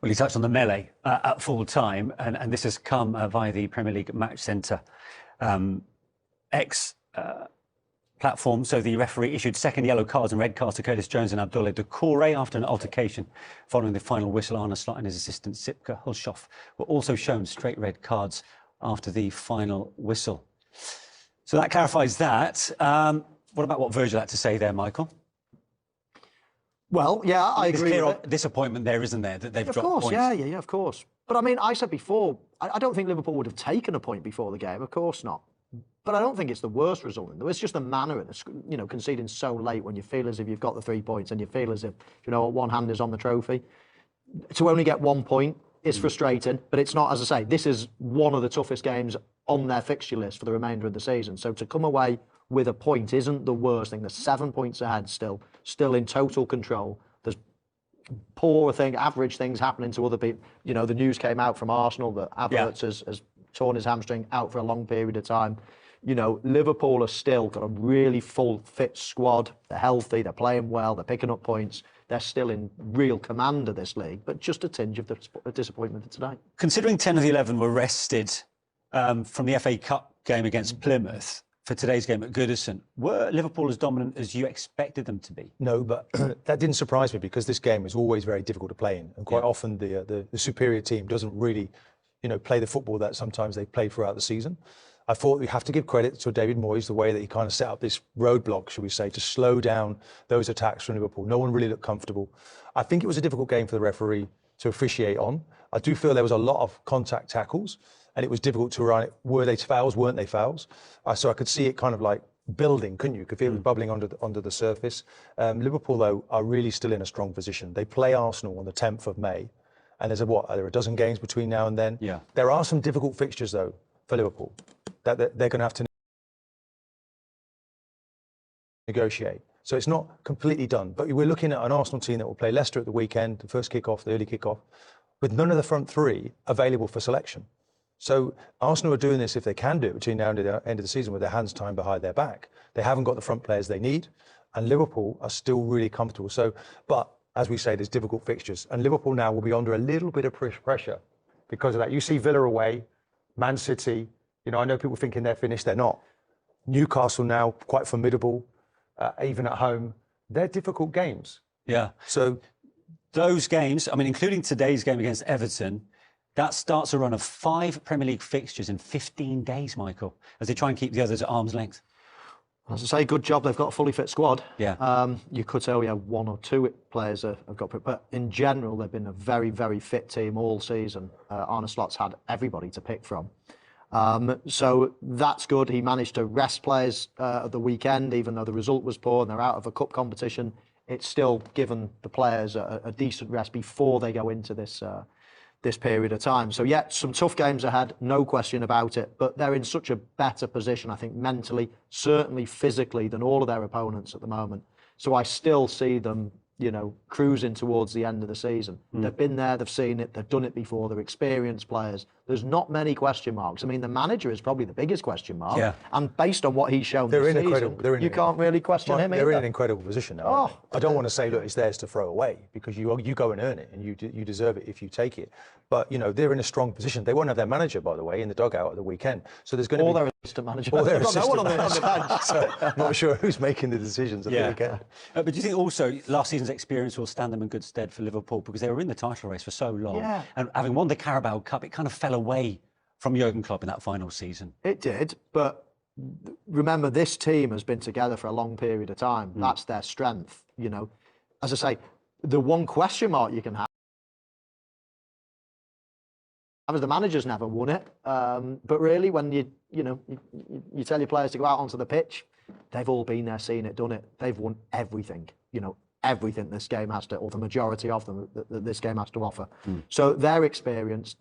Well, he touched on the melee at full time, and this has come via the Premier League Match Centre X platform. So the referee issued second yellow cards and red cards to Curtis Jones and Abdullah Doucouré after an altercation. Following the final whistle, Arne Slot and his assistant Sipka Hulshoff were also shown straight red cards after the final whistle. So that clarifies that. What about what Virgil had to say there, Michael? Well, yeah, I agree. There's clear disappointment there, isn't there, that they've dropped points? Yeah, of course. But I mean, I said before, I don't think Liverpool would have taken a point before the game. Of course not. But I don't think it's the worst result. It's just the manner of conceding so late when you feel as if you've got the 3 points and you feel as if, one hand is on the trophy. To only get 1 point is frustrating, but it's not, as I say, this is one of the toughest games on their fixture list for the remainder of the season. So to come away with a point isn't the worst thing. There's 7 points ahead still in total control. There's average things happening to other people. The news came out from Arsenal that Havertz has torn his hamstring, out for a long period of time. Liverpool have still got a really full, fit squad. They're healthy, they're playing well, they're picking up points. They're still in real command of this league, but just a tinge of the disappointment today. Considering 10 of the 11 were rested from the FA Cup game against Plymouth for today's game at Goodison, were Liverpool as dominant as you expected them to be? No, but that didn't surprise me because this game is always very difficult to play in, and quite often the superior team doesn't really, play the football that sometimes they play throughout the season. I thought we have to give credit to David Moyes, the way that he kind of set up this roadblock, should we say, to slow down those attacks from Liverpool. No one really looked comfortable. I think it was a difficult game for the referee to officiate on. I do feel there was a lot of contact tackles, and it was difficult to run it. Were they fouls? Weren't they fouls? So I could see it kind of like building, couldn't you? You could feel it bubbling under the surface. Liverpool, though, are really still in a strong position. They play Arsenal on the 10th of May, and are there a dozen games between now and then? Yeah. There are some difficult fixtures, though, for Liverpool that they're going to have to negotiate. So it's not completely done. But we're looking at an Arsenal team that will play Leicester at the weekend, the first kickoff, the early kickoff, with none of the front three available for selection. So Arsenal are doing this, if they can do it, between now and the end of the season with their hands tied behind their back. They haven't got the front players they need, and Liverpool are still really comfortable. But as we say, there's difficult fixtures, and Liverpool now will be under a little bit of pressure because of that. You see Villa away, Man City. I know people thinking they're finished, they're not. Newcastle now, quite formidable, even at home. They're difficult games. Yeah. So those games, including today's game against Everton, that starts a run of 5 Premier League fixtures in 15 days, Michael, as they try and keep the others at arm's length. As I say, good job they've got a fully fit squad. Yeah. You could say, one or two players have got, but in general, they've been a very, very fit team all season. Arne Slot's had everybody to pick from. So that's good. He managed to rest players at the weekend, even though the result was poor and they're out of a cup competition. It's still given the players a decent rest before they go into this period of time. So yeah, some tough games ahead, no question about it, but they're in such a better position, I think, mentally, certainly physically, than all of their opponents at the moment. So I still see them, cruising towards the end of the season. They've been there, they've seen it, they've done it before, they're experienced players. There's not many question marks. The manager is probably the biggest question mark. Yeah. And based on what he's shown this season, you can't really question him either. They're in an incredible position now. I don't want to say, look, it's theirs to throw away, because you go and earn it, and you deserve it if you take it. But, they're in a strong position. They won't have their manager, by the way, in the dugout at the weekend. So there's going to be... their assistant manager. Or their no one on the bench. So I'm not sure who's making the decisions at the weekend. But do you think also last season's experience will stand them in good stead for Liverpool, because they were in the title race for so long, and having won the Carabao Cup, it kind of fell away from Jurgen Klopp in that final season? It did, but remember, this team has been together for a long period of time. That's their strength. As I say, the one question mark you can have is the manager's never won it. But really, when you tell your players to go out onto the pitch, they've all been there, seen it, done it. They've won everything. Everything this game has to, or the majority of them, that this game has to offer. So they're experienced.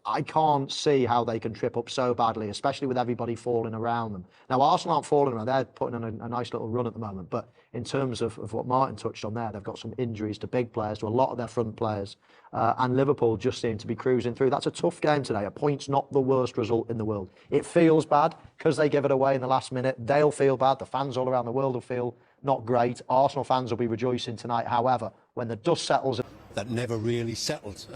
I can't see how they can trip up so badly, especially with everybody falling around them. Now, Arsenal aren't falling around. They're putting on a nice little run at the moment. But in terms of what Martin touched on there, they've got some injuries to big players, to a lot of their front players. And Liverpool just seem to be cruising through. That's a tough game today. A point's not the worst result in the world. It feels bad because they give it away in the last minute. They'll feel bad. The fans all around the world will feel not great. Arsenal fans will be rejoicing tonight. However, when the dust settles... that never really settled.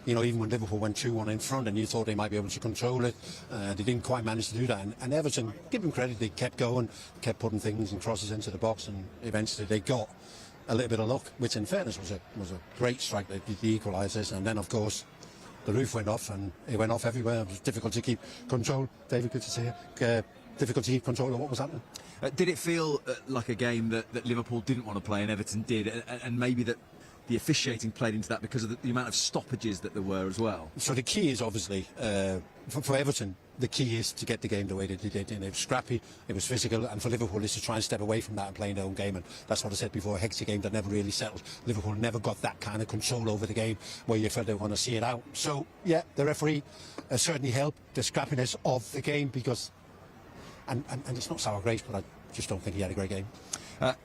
You know, even when Liverpool went 2-1 in front and you thought they might be able to control it, they didn't quite manage to do that. And Everton, give them credit, they kept going, kept putting things and crosses into the box, and eventually they got a little bit of luck, which in fairness was a great strike, the equalisers. And then, of course, the roof went off, and it went off everywhere. It was difficult to keep control. David, good to see you. Difficult to keep control of what was happening. Did it feel like a game that Liverpool didn't want to play and Everton did, and maybe that the officiating played into that because of the amount of stoppages that there were as well? So the key is obviously, for Everton, the key is to get the game the way they did. And it was scrappy, it was physical, and for Liverpool is to try and step away from that and play their own game. And that's what I said before, a hectic game that never really settled. Liverpool never got that kind of control over the game where you felt they want to see it out. So, yeah, the referee certainly helped the scrappiness of the game because, and it's not sour grapes, but I just don't think he had a great game.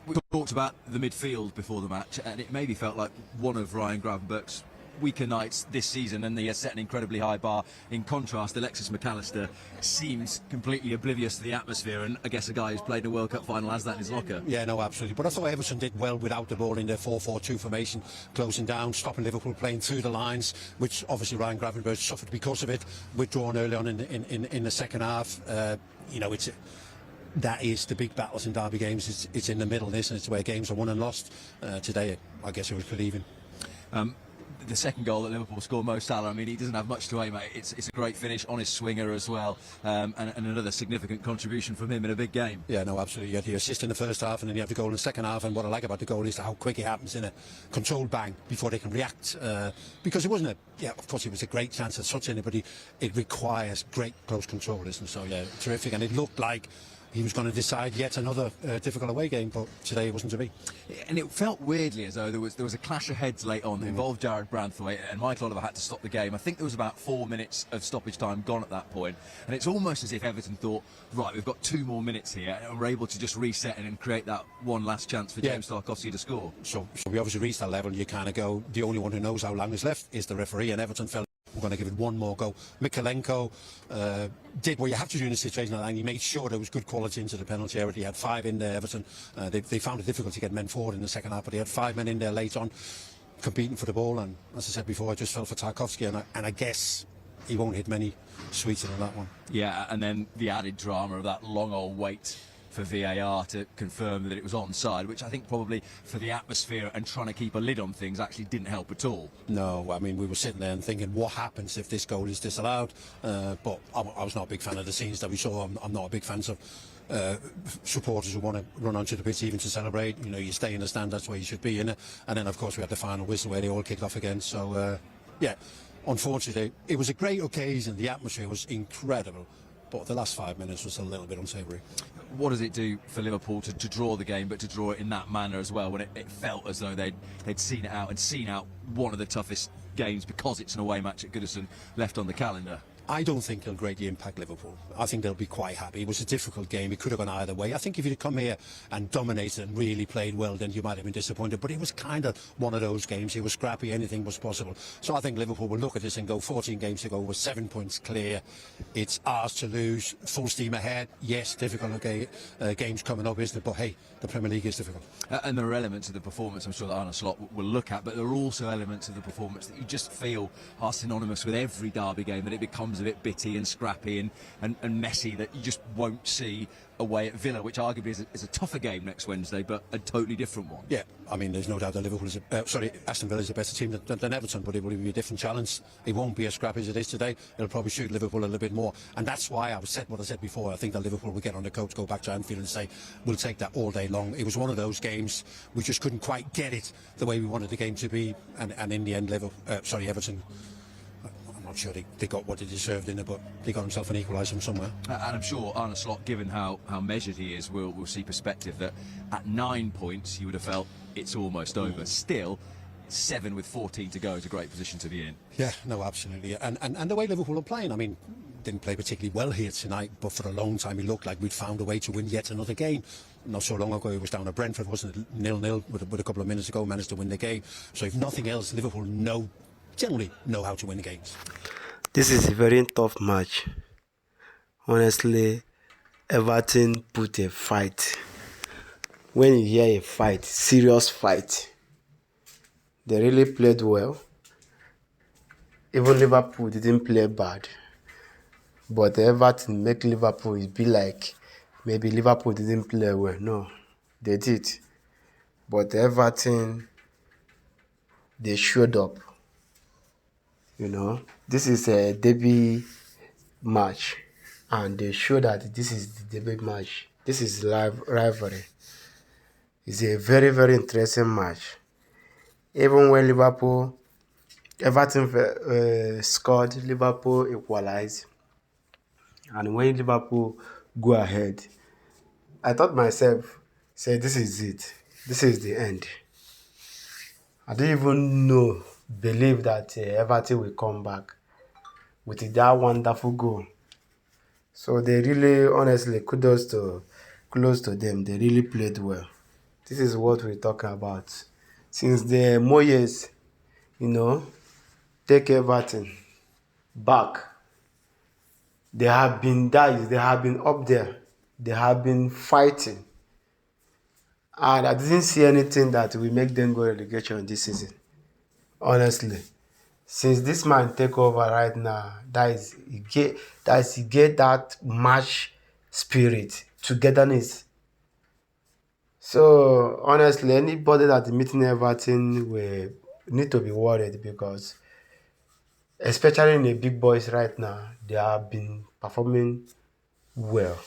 We talked about the midfield before the match, and it maybe felt like one of Ryan Gravenberch's weaker nights this season, and he has set an incredibly high bar. In contrast, Alexis McAllister seems completely oblivious to the atmosphere, and I guess a guy who's played a World Cup final has that in his locker. Yeah, no, absolutely. But I thought Everton did well without the ball in their 4-4-2 formation, closing down, stopping Liverpool playing through the lines, which obviously Ryan Gravenberch suffered because of it, withdrawn early on in the second half. You know, that is the big battles in derby games. It's in the middle, this, and it's where games are won and lost. Today, I guess it was pretty even. The second goal that Liverpool scored, Mo Salah, I mean, he doesn't have much to aim at. It's a great finish on his swinger as well, and another significant contribution from him in a big game. Yeah, no, absolutely. You had the assist in the first half, and then you have the goal in the second half. And what I like about the goal is how quick it happens in a controlled bang before they can react. Because it wasn't of course it was a great chance at such anybody. It requires great close control, isn't it? So yeah, terrific. And it looked like he was going to decide yet another difficult away game, but today it wasn't to be. And it felt weirdly as though there was a clash of heads late on that involved Jared Branthwaite, and Michael Oliver had to stop the game. I think there was about 4 minutes of stoppage time gone at that point, and it's almost as if Everton thought, right, we've got 2 more minutes here, and we're able to just reset and create that one last chance for James Tarkowski to score. So we obviously reached that level. You kind of go, the only one who knows how long is left is the referee, and Everton felt we're going to give it one more go. Mikalenko did what you have to do in a situation like that, and he made sure there was good quality into the penalty area. He had 5 in there, Everton. They found it difficult to get men forward in the second half, but he had 5 men in there late on, competing for the ball. And as I said before, I just felt for Tarkowski, and I guess he won't hit many sweeter than that one. Yeah, and then the added drama of that long old wait for VAR to confirm that it was onside, which I think probably for the atmosphere and trying to keep a lid on things actually didn't help at all. No, I mean, we were sitting there and thinking, what happens if this goal is disallowed? But I was not a big fan of the scenes that we saw. I'm not a big fan of supporters who want to run onto the pitch even to celebrate. You know, you stay in the stand, that's where you should be in it. And then, of course, we had the final whistle where they all kicked off again. So, yeah, unfortunately, it was a great occasion. The atmosphere was incredible. But the last 5 minutes was a little bit unsavoury. What does it do for Liverpool to draw the game, but to draw it in that manner as well, when it felt as though they'd seen it out and seen out one of the toughest games because it's an away match at Goodison left on the calendar? I don't think it'll greatly impact Liverpool. I think they'll be quite happy. It was a difficult game. It could have gone either way. I think if you'd come here and dominated and really played well, then you might have been disappointed. But it was kind of one of those games. It was scrappy. Anything was possible. So I think Liverpool will look at this and go 14 games to go with 7 points clear. It's ours to lose. Full steam ahead. Yes, difficult games coming up, isn't it? But hey, the Premier League is difficult. And there are elements of the performance I'm sure that Arne Slot will look at, but there are also elements of the performance that you just feel are synonymous with every derby game, that it becomes a bit bitty and scrappy and messy, that you just won't see away at Villa, which arguably is a tougher game next Wednesday, but a totally different one. Yeah, I mean, there's no doubt that Aston Villa is a better team than Everton, but it will be a different challenge. It won't be as scrappy as it is today. It'll probably suit Liverpool a little bit more, and that's why I said what I said before. I think that Liverpool will get on the coach, go back to Anfield and say, we'll take that all day long. It was one of those games we just couldn't quite get it the way we wanted the game to be, and in the end, Everton, I'm not sure they got what they deserved in it, but they got themselves an equaliser from somewhere. And I'm sure Arne Slot, given how measured he is, will see perspective that at 9 points you would have felt it's almost over. Still, 7 with 14 to go is a great position to be in. Yeah, no, absolutely. And the way Liverpool are playing, I mean, didn't play particularly well here tonight, but for a long time it looked like we'd found a way to win yet another game. Not so long ago it was down at Brentford, wasn't it? 0-0 with a couple of minutes to go, managed to win the game. So if nothing else, Liverpool generally know how to win the games. This is a very tough match. Honestly, Everton put a fight. When you hear a fight, serious fight, They really played well. Even Liverpool didn't play bad. But Everton make Liverpool be like maybe Liverpool didn't play well. No, they did. But Everton, they showed up. This is a derby match, and they show that this is the derby match. This is live rivalry. It's a very, very interesting match. Even when Everton scored, Liverpool equalized. And when Liverpool go ahead, I thought myself, say, this is it. This is the end. I didn't even believe that Everton will come back with that wonderful goal. So they really, honestly, kudos to them. They really played well. This is what we're talking about. Since the Moyes, take Everton back, they have been up there. They have been fighting. And I didn't see anything that will make them go relegation this season. Honestly. Since this man take over right now, he get that match spirit, togetherness. So honestly, anybody that meeting Everton will need to be worried, because especially in the big boys right now, they have been performing well.